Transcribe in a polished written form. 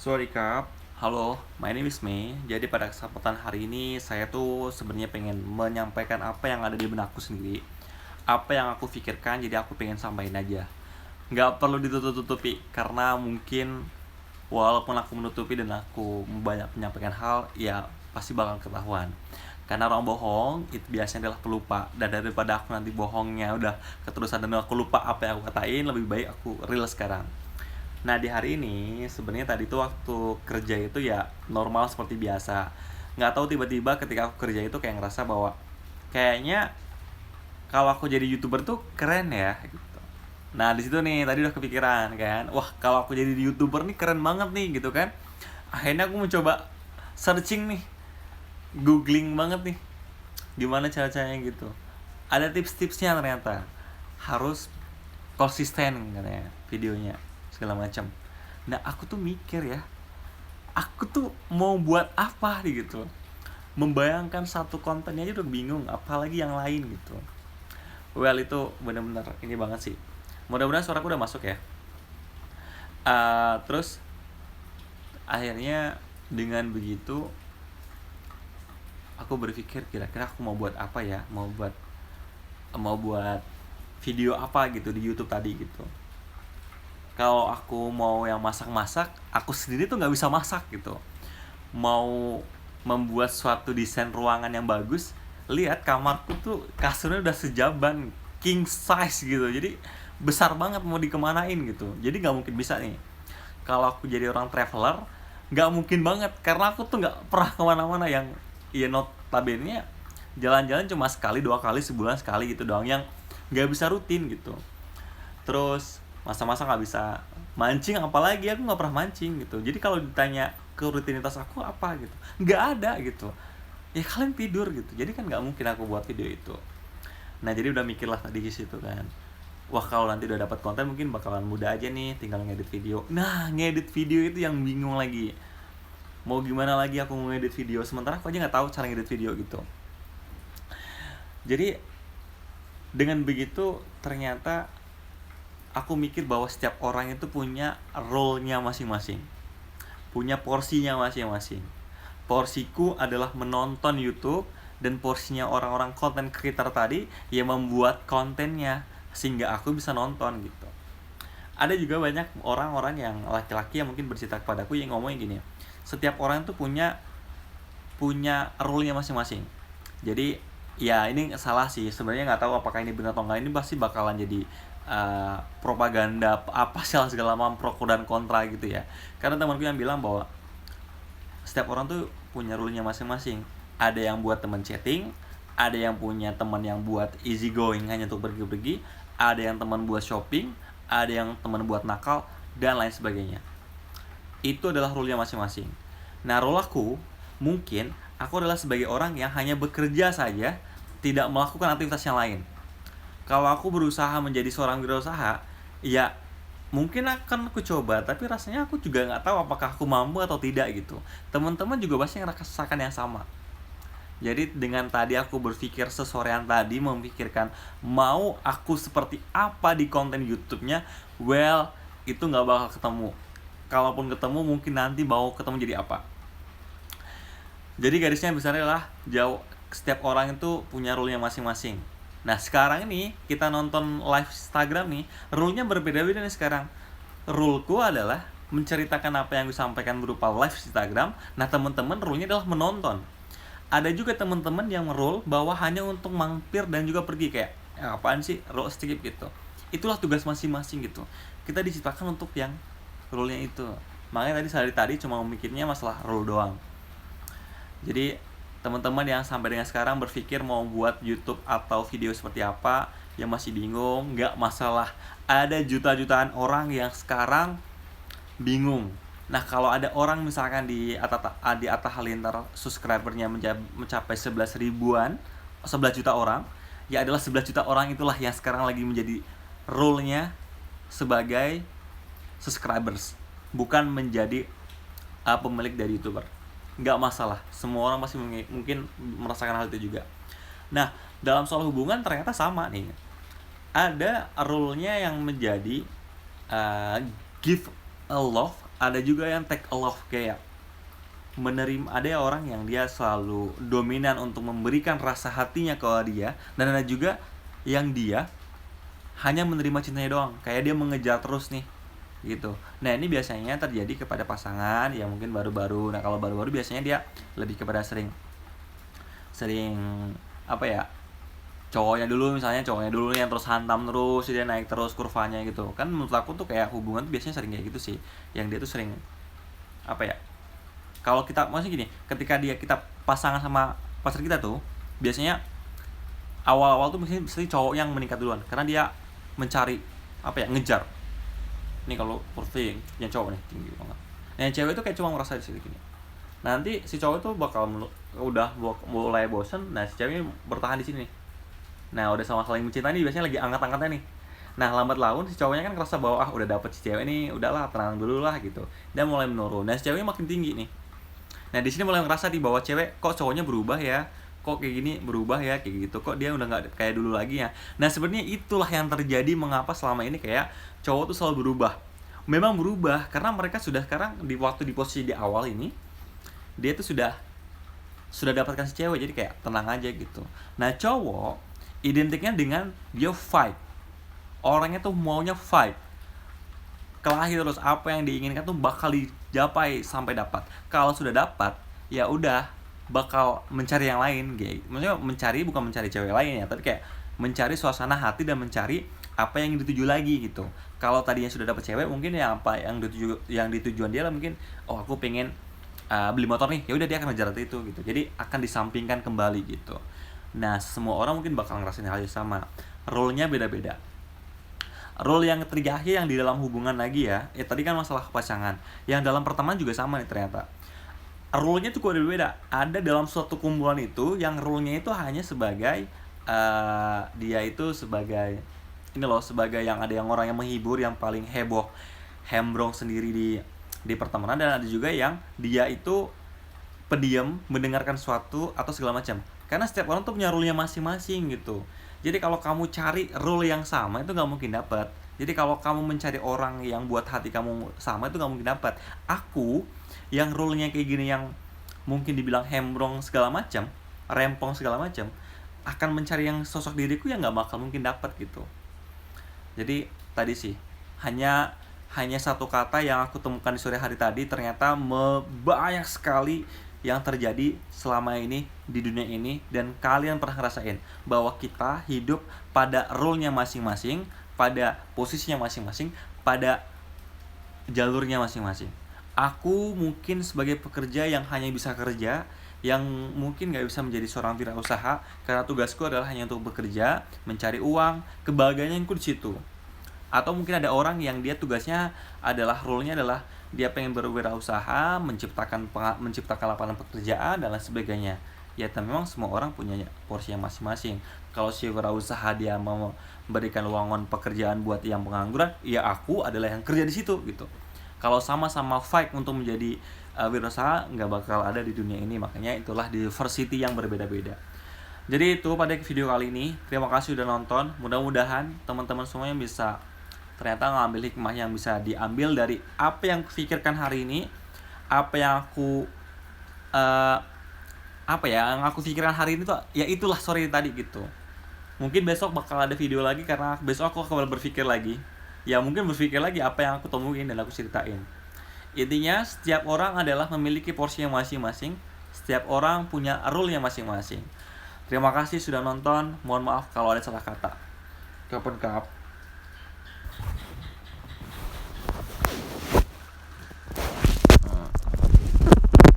Sorry Kap, halo, my name is May. Jadi pada kesempatan hari ini saya tuh sebenarnya pengen menyampaikan apa yang ada di benakku sendiri, apa yang aku pikirkan. Jadi aku pengen sampaikan aja. Nggak perlu ditutup-tutupi karena mungkin walaupun aku menutupi dan aku banyak menyampaikan hal, ya pasti bakal ketahuan. Karena orang bohong itu biasanya adalah pelupa, dan daripada aku nanti bohongnya udah keterusan dan aku lupa apa yang aku katain, lebih baik aku real sekarang. Nah, di hari ini sebenarnya tadi tuh waktu kerja itu ya normal seperti biasa. Nggak tahu tiba-tiba ketika aku kerja itu kayak ngerasa bahwa kayaknya kalau aku jadi YouTuber tuh keren ya gitu. Nah, di situ nih tadi udah kepikiran kan. Wah, kalau aku jadi YouTuber nih keren banget nih gitu kan. Akhirnya aku mencoba searching nih, googling banget nih gimana cara-caranya gitu. Ada tips-tipsnya ternyata. Harus konsisten katanya videonya segala macam. Nah, aku tuh mikir ya, aku tuh mau buat apa nih gitu. Membayangkan satu kontennya aja udah bingung, apalagi yang lain gitu. Well, itu bener-bener ini banget sih. Mudah-mudahan suaraku udah masuk ya. Terus akhirnya dengan begitu aku berpikir kira-kira aku mau buat apa ya, mau buat video apa gitu di YouTube tadi gitu. Kalau aku mau yang masak-masak, aku sendiri tuh nggak bisa masak gitu. Mau membuat suatu desain ruangan yang bagus, lihat kamarku tuh kasurnya udah sejaban king size gitu, jadi besar banget, mau dikemanain gitu. Jadi nggak mungkin bisa nih kalau aku jadi orang traveler, nggak mungkin banget karena aku tuh nggak pernah kemana-mana. Yang ya notabene jalan-jalan cuma sekali dua kali sebulan sekali gitu doang, yang nggak bisa rutin gitu. Terus masa-masa nggak bisa mancing, apalagi aku nggak pernah mancing gitu. Jadi kalau ditanya ke rutinitas aku apa gitu, nggak ada gitu. Ya kalian tidur gitu, jadi kan nggak mungkin aku buat video itu. Nah, jadi udah mikir lah tadi di situ kan, wah kalau nanti udah dapat konten mungkin bakalan mudah aja nih, tinggal ngedit video. Nah, ngedit video itu yang bingung lagi, mau gimana lagi aku ngedit video sementara aku aja nggak tahu cara ngedit video gitu. Jadi dengan begitu ternyata aku mikir bahwa setiap orang itu punya role-nya masing-masing, punya porsinya masing-masing. Porsiku adalah menonton YouTube, dan porsinya orang-orang content creator tadi yang membuat kontennya sehingga aku bisa nonton gitu. Ada juga banyak orang-orang yang laki-laki yang mungkin bercerita kepadaku yang ngomongin gini, setiap orang itu punya punya role-nya masing-masing. Jadi ya ini salah sih sebenarnya, nggak tahu apakah ini benar atau nggak. Ini pasti bakalan jadi propaganda apa sih segala macam, pro dan kontra gitu ya. Karena temanku yang bilang bahwa setiap orang tuh punya rule-nya masing-masing. Ada yang buat teman chatting, ada yang punya teman yang buat easy going hanya untuk pergi-pergi, ada yang teman buat shopping, ada yang teman buat nakal, dan lain sebagainya. Itu adalah rule-nya masing-masing. Nah, role aku mungkin aku adalah sebagai orang yang hanya bekerja saja, tidak melakukan aktivitas yang lain. Kalau aku berusaha menjadi seorang wirausaha, ya mungkin akan aku coba, tapi rasanya aku juga nggak tahu apakah aku mampu atau tidak gitu. Teman-teman juga pasti ngerasakan yang sama. Jadi dengan tadi aku berpikir sesorean tadi, memikirkan mau aku seperti apa di konten YouTube-nya, well, itu nggak bakal ketemu. Kalaupun ketemu mungkin nanti mau ketemu jadi apa. Jadi garisnya besarnya adalah setiap orang itu punya role-nya masing-masing. Nah, sekarang ini kita nonton live Instagram nih, rule-nya berbeda-beda nih sekarang. Rule-ku adalah menceritakan apa yang disampaikan berupa live Instagram. Nah, teman-teman rule-nya adalah menonton. Ada juga teman-teman yang rule bahwa hanya untuk mampir dan juga pergi, kayak apaan sih rule skip gitu. Itulah tugas masing-masing gitu. Kita diciptakan untuk yang rule-nya itu. Makanya tadi cuma memikirnya masalah rule doang. Jadi teman-teman yang sampai dengan sekarang berpikir mau buat YouTube atau video seperti apa, yang masih bingung, nggak masalah. Ada juta-jutaan orang yang sekarang bingung. Nah, kalau ada orang misalkan di Atta Halilintar subscribernya mencapai 11 ribuan, 11 juta orang, ya adalah 11 juta orang itulah yang sekarang lagi menjadi role-nya sebagai subscribers, bukan menjadi pemilik dari YouTuber. Nggak masalah, semua orang pasti mungkin merasakan hal itu juga. Nah, dalam soal hubungan ternyata sama nih. Ada rule-nya yang menjadi give a love ada juga yang take a love, kayak menerima. Ada orang yang dia selalu dominan untuk memberikan rasa hatinya ke dia, dan ada juga yang dia hanya menerima cintanya doang, kayak dia mengejar terus nih gitu. Nah ini biasanya terjadi kepada pasangan yang mungkin baru-baru. Nah kalau baru-baru biasanya dia lebih kepada sering apa ya, cowoknya dulu yang terus hantam terus, dia naik terus kurvanya gitu kan. Menurut aku tuh kayak hubungan tuh biasanya sering kayak gitu sih, yang dia tuh sering apa ya, kalau kita maksudnya gini, ketika kita pasangan sama pacar kita tuh biasanya awal-awal tuh mesti cowok yang meningkat duluan, karena dia mencari apa ya, ngejar. Nih kalau perfect yang cowok nih tinggi banget, nah yang cewek tuh kayak cuma merasa di situ gini. Nanti si cowok tuh bakal udah mulai bosen, nah si ceweknya bertahan di sini. Nah udah sama saling mencintai nih, biasanya lagi angkat-angkatnya nih. Nah lambat laun si cowoknya kan ngerasa bahwa udah dapet si cewek nih, udahlah tenang dulu lah gitu, dan mulai menurun. Nah si ceweknya makin tinggi nih. Nah di sini mulai ngerasa di bawah cewek, kok cowoknya berubah ya, kok kayak gini berubah ya, kayak gitu, kok dia udah nggak kayak dulu lagi ya. Nah sebenarnya itulah yang terjadi mengapa selama ini kayak cowok tuh selalu berubah. Memang berubah karena mereka sudah sekarang di waktu di posisi di awal ini, dia tuh sudah dapatkan si cewek, jadi kayak tenang aja gitu. Nah cowok identiknya dengan dia fight, orangnya tuh maunya fight, kelahi terus, apa yang diinginkan tuh bakal dicapai sampai dapat. Kalau sudah dapat ya udah bakal mencari yang lain gitu. Maksudnya mencari bukan mencari cewek lain ya, tapi kayak mencari suasana hati dan mencari apa yang dituju lagi gitu. Kalau tadinya sudah dapat cewek, mungkin ya apa yang ditujuan dia lah, mungkin oh aku pengen beli motor nih, ya udah dia akan ngejar itu gitu. Jadi akan disampingkan kembali gitu. Nah semua orang mungkin bakal ngerasain hal yang sama, role-nya beda-beda. Role yang terakhir yang di dalam hubungan lagi ya, tadi kan masalah pasangan, yang dalam pertemanan juga sama nih ternyata. Role-nya tuh kok beda. Ada dalam suatu kumpulan itu yang role-nya itu hanya sebagai dia itu sebagai ini loh, sebagai yang ada yang orang yang menghibur, yang paling heboh, hembrong sendiri di pertemanan, dan ada juga yang dia itu pendiam, mendengarkan sesuatu atau segala macam. Karena setiap orang tuh punya role-nya masing-masing gitu. Jadi kalau kamu cari role yang sama itu nggak mungkin dapat. Jadi kalau kamu mencari orang yang buat hati kamu sama itu nggak mungkin dapat. Aku yang role-nya kayak gini, yang mungkin dibilang hembrong segala macam, rempong segala macam, akan mencari yang sosok diriku yang nggak bakal mungkin dapat gitu. Jadi tadi sih hanya satu kata yang aku temukan di sore hari tadi, ternyata banyak sekali yang terjadi selama ini di dunia ini, dan kalian pernah ngerasain bahwa kita hidup pada role-nya masing-masing, pada posisinya masing-masing, pada jalurnya masing-masing. Aku mungkin sebagai pekerja yang hanya bisa kerja, yang mungkin gak bisa menjadi seorang wirausaha karena tugasku adalah hanya untuk bekerja, mencari uang, kebahagiaanku di situ. Atau mungkin ada orang yang dia tugasnya adalah, role-nya adalah dia pengen berwirausaha, menciptakan lapangan pekerjaan dan lain sebagainya. Ya memang semua orang punya porsi yang masing-masing. Kalau si wirausaha dia mau memberikan lowongan pekerjaan buat yang pengangguran, ya aku adalah yang kerja di situ gitu. Kalau sama-sama fight untuk menjadi wirausaha, nggak bakal ada di dunia ini. Makanya itulah diversity yang berbeda-beda. Jadi itu pada video kali ini. Terima kasih udah nonton. Mudah-mudahan teman-teman semuanya bisa ternyata ngambil hikmah yang bisa diambil dari apa yang kupikirkan hari ini, apa yang aku yang aku pikirkan hari ini tuh ya itulah sore tadi gitu. Mungkin besok bakal ada video lagi karena besok aku akan berpikir lagi. Ya mungkin berpikir lagi apa yang aku temuin dan aku ceritain. Intinya setiap orang adalah memiliki porsi yang masing-masing. Setiap orang punya role yang masing-masing. Terima kasih sudah nonton. Mohon maaf kalau ada salah kata. Kapan-kapan.